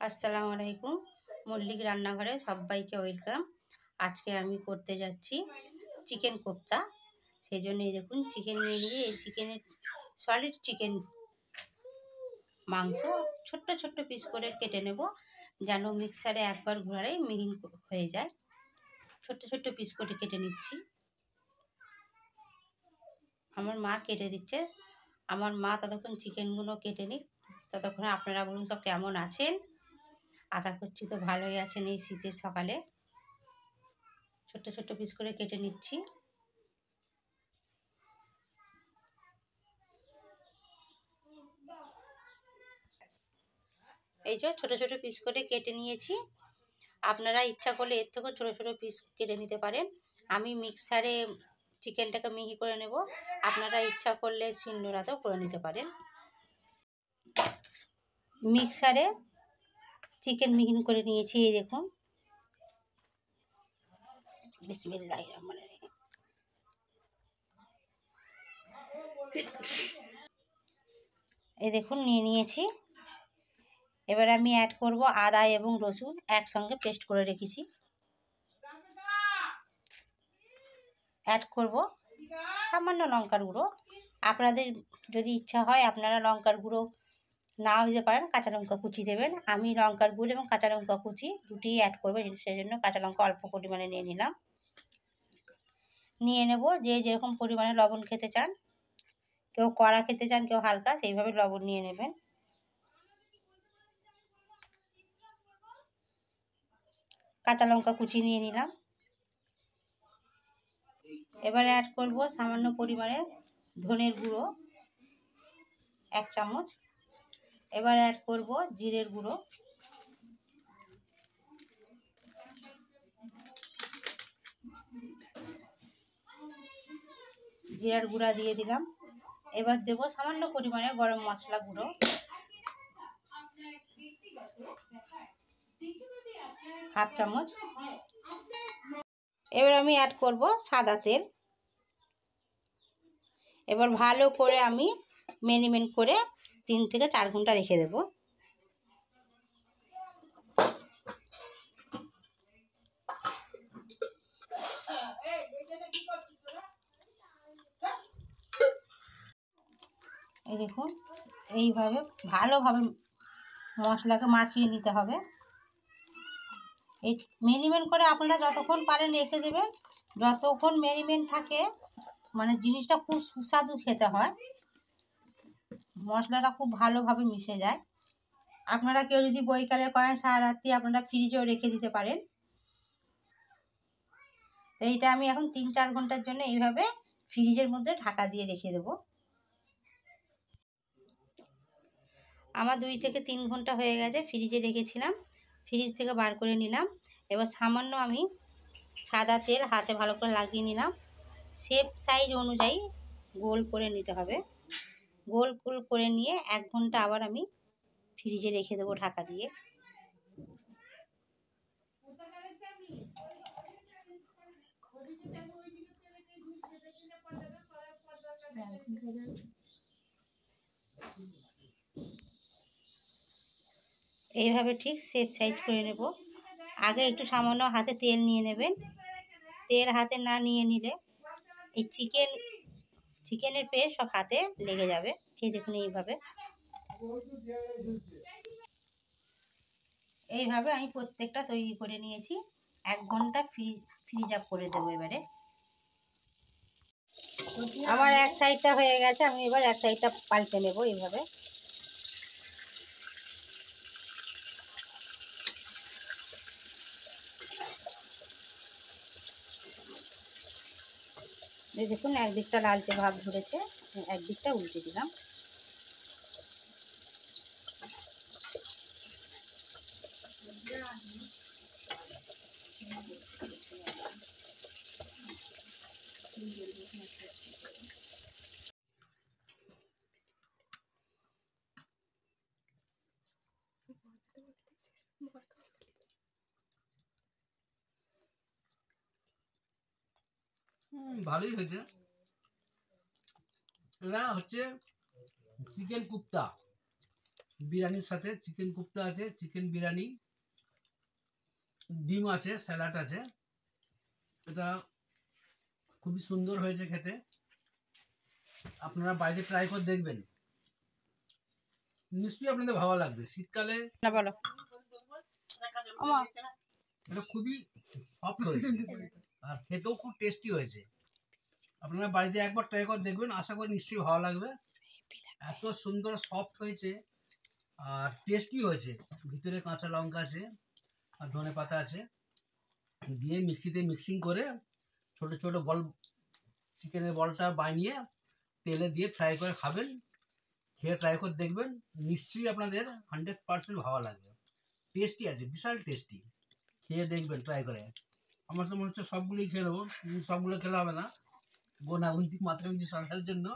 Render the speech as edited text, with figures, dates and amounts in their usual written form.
আসসালামু আলাইকুম। মল্লিক রান্নাঘরে সবাইকে ওয়েলকাম। আজকে আমি করতে যাচ্ছি চিকেন কোপ্তা। সেই জন্য এই দেখুন চিকেন নিয়ে নিয়ে এই চিকেনের সলিড চিকেন মাংস ছোট্ট ছোট্ট পিস করে কেটে নেব, যেন মিক্সারে একবার ঘোরালেই মিহিন হয়ে যায়। ছোট্ট ছোট্ট পিস করে কেটে নিচ্ছি। আমার মা কেটে দিচ্ছে। আমার মা ততক্ষণ চিকেনগুলো কেটে নিক, ততক্ষণে আপনারা বলুন সব কেমন আছেন। আশা করছি তো ভালোই আছেন এই শীতের সকালে। ছোট্ট ছোট্ট পিস করে কেটে নিচ্ছি। এই যে ছোট ছোট পিস করে কেটে নিয়েছি। আপনারা ইচ্ছা করলে এর থেকেও ছোট ছোট পিস কেটে নিতে পারেন। আমি মিক্সারে চিকেনটাকে মিহি করে নেব, আপনারা ইচ্ছা করলে শিলনোড়াতেও করে নিতে পারেন। মিক্সারে চিকেন মিহিন করে নিয়েছি, এই দেখুন। বিসমিল্লাহির রহমানির রহিম। এই দেখুন নিয়ে নিয়েছি। এবার আমি অ্যাড করব আদা এবং রসুন একসঙ্গে পেস্ট করে রেখেছি। অ্যাড করব সামান্য লঙ্কার গুঁড়ো। আপনাদের যদি ইচ্ছা হয় আপনারা লঙ্কার গুঁড়ো নাও দিতে পারেন, কাঁচা লঙ্কা কুচি দেবেন। আমি লঙ্কার গুঁড়ো এবং কাঁচা লঙ্কা কুচি দুটিই অ্যাড করবো, সেই জন্য কাঁচা লঙ্কা অল্প পরিমাণে নিয়ে নিলাম। নিয়ে নেব যে যেরকম পরিমাণে লবণ খেতে চান, কেউ কড়া খেতে চান, কেউ হালকা, সেইভাবে লবণ নিয়ে নেবেন। কাঁচা লঙ্কা কুচি নিয়ে নিলাম। এবারে অ্যাড করব সামান্য পরিমাণে ধনের গুঁড়ো 1 চামচ। এবার অ্যাড করব জিরের গুঁড়ো, জিরার গুঁড়া দিয়ে দিলাম। এবার দেব সামান্য পরিমাণে গরম মশলা গুঁড়ো, 1/2 চামচ। এবার আমি অ্যাড করব সাদা তেল। এবার ভালো করে আমি ম্যারিনেট করে 3 থেকে 4 ঘন্টা রেখে দেব। এই দেখুন এইভাবে ভালোভাবে মশলাকে মাখিয়ে নিতে হবে। এই ম্যারিনেট করে আপনারা যতক্ষণ পারেন রেখে দেবেন। যতক্ষণ ম্যারিনেট থাকে মানে জিনিসটা খুব সুস্বাদু খেতে হয়, মশলাটা খুব ভালোভাবে মিশে যায়। আপনারা কেউ যদি বৈকালে করেন সারা রাত্রি আপনারা ফ্রিজেও রেখে দিতে পারেন। তো এইটা আমি এখন 3-4 ঘন্টার জন্য এইভাবে ফ্রিজের মধ্যে ঢাকা দিয়ে রেখে দেব। আমার 2 থেকে 3 ঘন্টা হয়ে গেছে, ফ্রিজে রেখেছিলাম। ফ্রিজ থেকে বার করে নিলাম। এবার সামান্য আমি সাদা তেল হাতে ভালো করে লাগিয়ে নিলাম। শেপ সাইজ অনুযায়ী গোল করে নিতে হবে। গোল গোল করে নিয়ে 1 ঘন্টা আবার আমি ফ্রিজে রেখে দেবো ঢাকা দিয়ে। এইভাবে ঠিক শেপ সাইজ করে নেব। আগে একটু সামান্য হাতে তেল নিয়ে নেবেন। তেল হাতে না নিয়ে নিলে এই চিকেনের পেস্ট সব হাতে লেগে যাবে। এই দেখুন এইভাবে আমি প্রত্যেকটা তৈরি করে নিয়েছি। 1 ঘন্টা ফ্রিজ আপ করে দেবো। এবারে আমার এক সাইডটা হয়ে গেছে, আমি এবার এক সাইডটা পাল্টে নেব। এইভাবে দেখুন একদিকটা লালচে ভাব ধরেছে, একদিকটা উল্টে দিলাম। ভালোই হয়েছে। এটা হচ্ছে চিকেন কুপ্তা। বিরিয়ানির সাথে চিকেন কোপ্তা আছে, চিকেন বিরিয়ানি, ডিম আছে, স্যালাড আছে। এটা খুবই সুন্দর হয়েছে খেতে। আপনারা বাড়িতে ট্রাই করে দেখবেন, নিশ্চয়ই আপনাদের ভালো লাগবে। শীতকালে না বলো এটা খুবই সফট হয়েছে আর খেতেও খুব টেস্টি হয়েছে। আপনারা বাড়িতে একবার ট্রাই করে দেখবেন, আশা করি নিশ্চয়ই ভালো লাগবে। এত সুন্দর সফট হয়েছে আর টেস্টি হয়েছে। ভিতরে কাঁচা লঙ্কা আছে আর ধনে পাতা আছে, দিয়ে মিক্সিতে মিক্সিং করে ছোট ছোট বল, চিকেনের বলটা বানিয়ে তেলে দিয়ে ফ্রাই করে খাবেন। খেয়ে ট্রাই করে দেখবেন, নিশ্চয়ই আপনাদের 100% ভালো লাগবে। টেস্টি আছে, বিশাল টেস্টি। খেয়ে দেখবেন ট্রাই করে। আমার তো মনে হচ্ছে সবগুলোই খেয়ে নেবো, সবগুলো খেলে হবে না, গোনা গুনতি মাত্রা মিনিট জন্য